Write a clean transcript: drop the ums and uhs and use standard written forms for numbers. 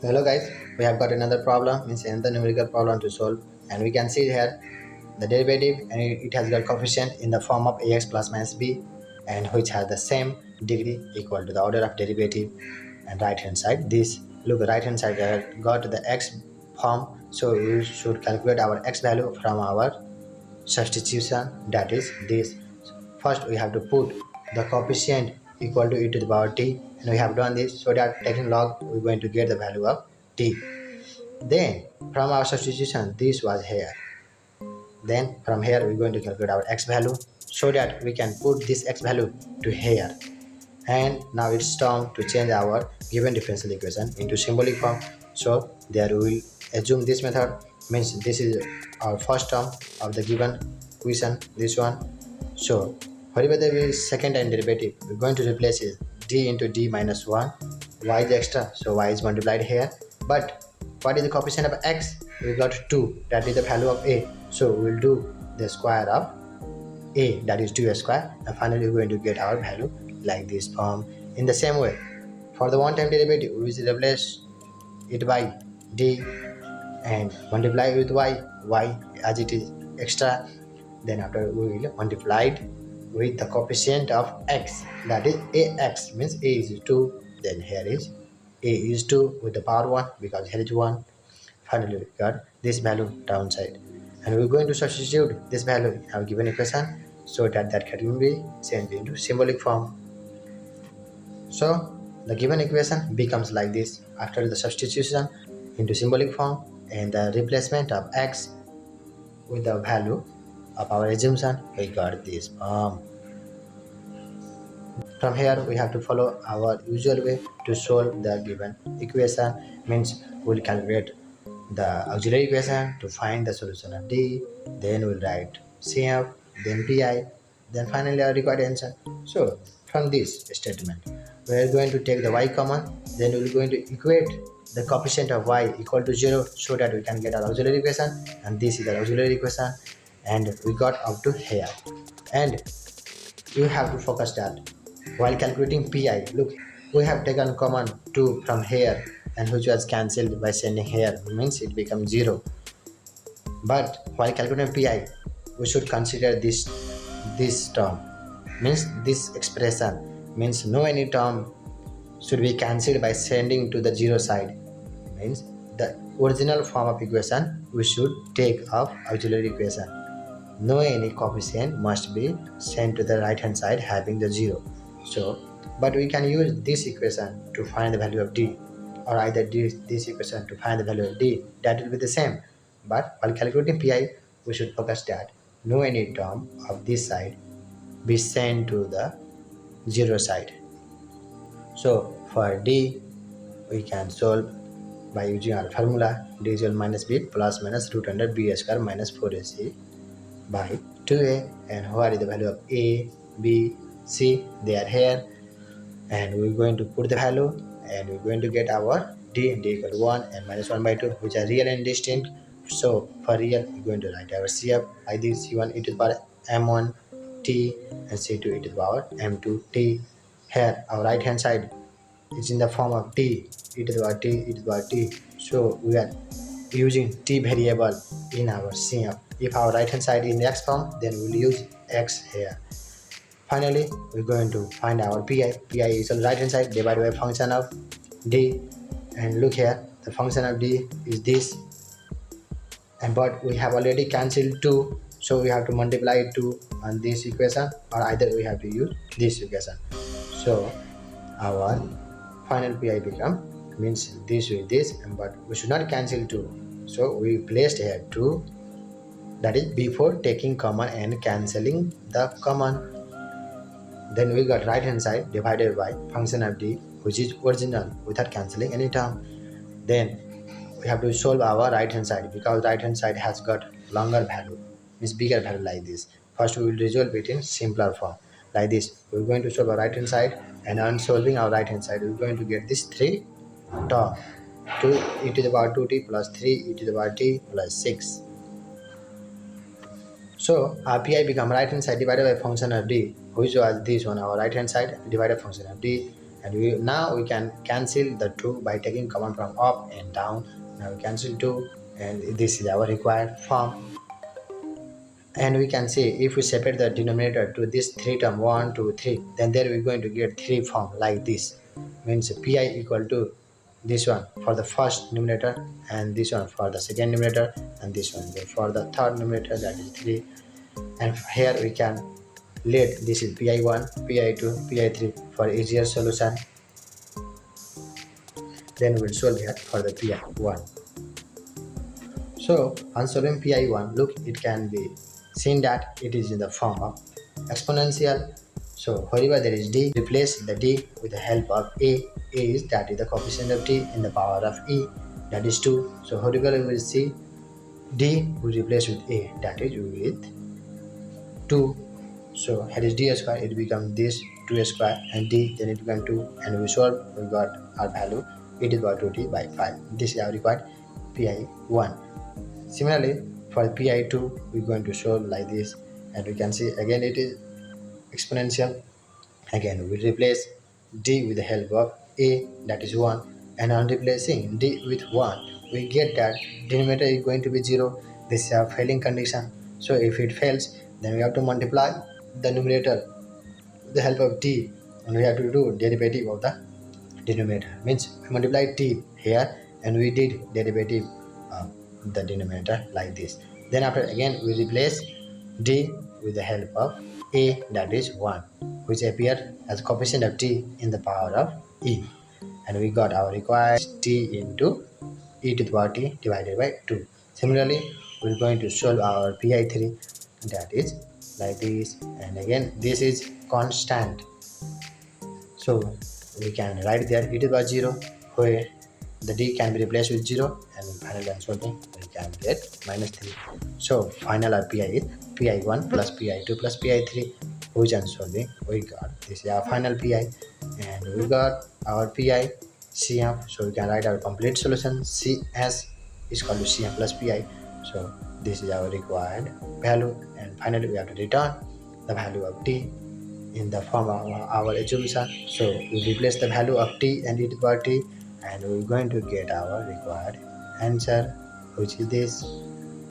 Hello guys, we have got another problem, means another numerical problem to solve, and we can see here the derivative, and it has got coefficient in the form of ax plus minus b, and which has the same degree equal to the order of derivative. And right hand side, this look, right hand side got the x form, so we should calculate our x value from our substitution, that is this. First we have to put the coefficient equal to e to the power t, and we have done this, so that taking log we're going to get the value of t. Then from our substitution, this was here. Then from here we're going to calculate our x value, so that we can put this x value to here. And now it's time to change our given differential equation into symbolic form. So there we will assume this method, means this is our first term of the given equation, this one. So whatever the second time derivative, we're going to replace it d into d minus 1. Y is extra, so y is multiplied here. But what is the coefficient of x? We got 2, that is the value of a. So we'll do the square of a, that is 2a square, and finally we're going to get our value like this form. In the same way, for the one time derivative, we will replace it by d and multiply with y as it is extra. Then after we will multiply it with the coefficient of x, that is ax, means a is 2, then here is a is 2 with the power 1 because here is 1. Finally we got this value downside, and we're going to substitute this value in our given equation, so that can be changed into symbolic form. So the given equation becomes like this after the substitution into symbolic form and the replacement of x with the value of our assumption. We got this form. From here we have to follow our usual way to solve the given equation, means we'll calculate the auxiliary equation to find the solution of d, then we'll write cf, then pi, then finally our required answer. So from this statement we are going to take the y common, then we're going to equate the coefficient of y equal to 0, so that we can get our auxiliary equation, and this is the auxiliary equation, and we got up to here. And you have to focus that while calculating pi, look, we have taken common 2 from here, and which was cancelled by sending here, means it becomes 0. But while calculating pi, we should consider this term, means this expression, means no any term should be cancelled by sending to the 0 side, means the original form of equation we should take of auxiliary equation. No any coefficient must be sent to the right hand side having the 0. So but we can use this equation to find the value of d, or either this equation to find the value of d, that will be the same. But while calculating pi, we should focus that no any term of this side be sent to the 0 side. So for d, we can solve by using our formula d is equal to minus b plus minus root under b square minus 4ac by 2a, and what is the value of a, b, c, they are here, and we're going to put the value, and we're going to get our d equal to 1 and minus 1 by 2, which are real and distinct. So for real, we're going to write our cf like this: c1 e to the power m1 t and c2 e to the power m2 t. Here our right hand side is in the form of t, e to the power t, e to the power t. So we are using t variable in our cf. If our right hand side is in x form, then we will use x here. Finally, we're going to find our pi. Pi is on the right hand side divided by function of d, and look here, the function of d is this, and but we have already cancelled 2, so we have to multiply 2 on this equation, or either we have to use this equation. So our final pi become, means this with this, but we should not cancel 2, so we placed here 2, that is before taking common and cancelling the common. Then we got right hand side divided by function of d, which is original without cancelling any term. Then we have to solve our right hand side, because right hand side has got longer value, means bigger value like this. First we will resolve it in simpler form like this. We're going to solve our right hand side, and on solving our right hand side we're going to get this 3 term: 2 e to the power 2t plus 3 e to the power t plus 6. So our pi become right hand side divided by function of d, which was this one, our right hand side divided by function of d, and now we can cancel the 2 by taking command from up and down. Now we cancel 2, and this is our required form. And we can see if we separate the denominator to this 3 term 1 2 3, then there we're going to get 3 form like this. Means pi equal to this one for the first numerator, and this one for the second numerator, and this one for the third numerator, that is 3. And here we can let this is pi1 pi2 pi3 for easier solution. Then we'll solve here for the pi1. So on solving pi1, look, it can be seen that it is in the form of exponential. So wherever there is d, replace the d with the help of a. A is, that is the coefficient of d in the power of e, that is 2. So wherever we will see d, we replace with a, that is with 2. So here is d square, it becomes this 2 square, and d, then it becomes 2, and we solve, we got our value e to the power 2t by 5. This is our required pi1. Similarly, for pi2, we're going to solve like this, and we can see again it is exponential. Again, we replace d with the help of a, that is 1, and on replacing d with 1, we get that denominator is going to be 0. This is our failing condition. So if it fails, then we have to multiply the numerator with the help of d, and we have to do derivative of the denominator. Means we multiply t here, and we did derivative of the denominator like this. Then after again we replace d with the help of a, that is 1, which appear as coefficient of t in the power of e, and we got our required t into e to the power t divided by 2. Similarly, we're going to solve our pi3, that is like this, and again this is constant, so we can write there e to the power 0, where the d can be replaced with 0, and finally on solving we can get -3. So final our pi is pi1 plus pi2 plus pi3, which on solving we got this is our final pi, and we got our pi cm. So we can write our complete solution, cs is equal to cm plus pi. So this is our required value, and finally we have to return the value of t in the form of our assumption. So we replace the value of t and e to the power t, and we're going to get our required answer, which is this.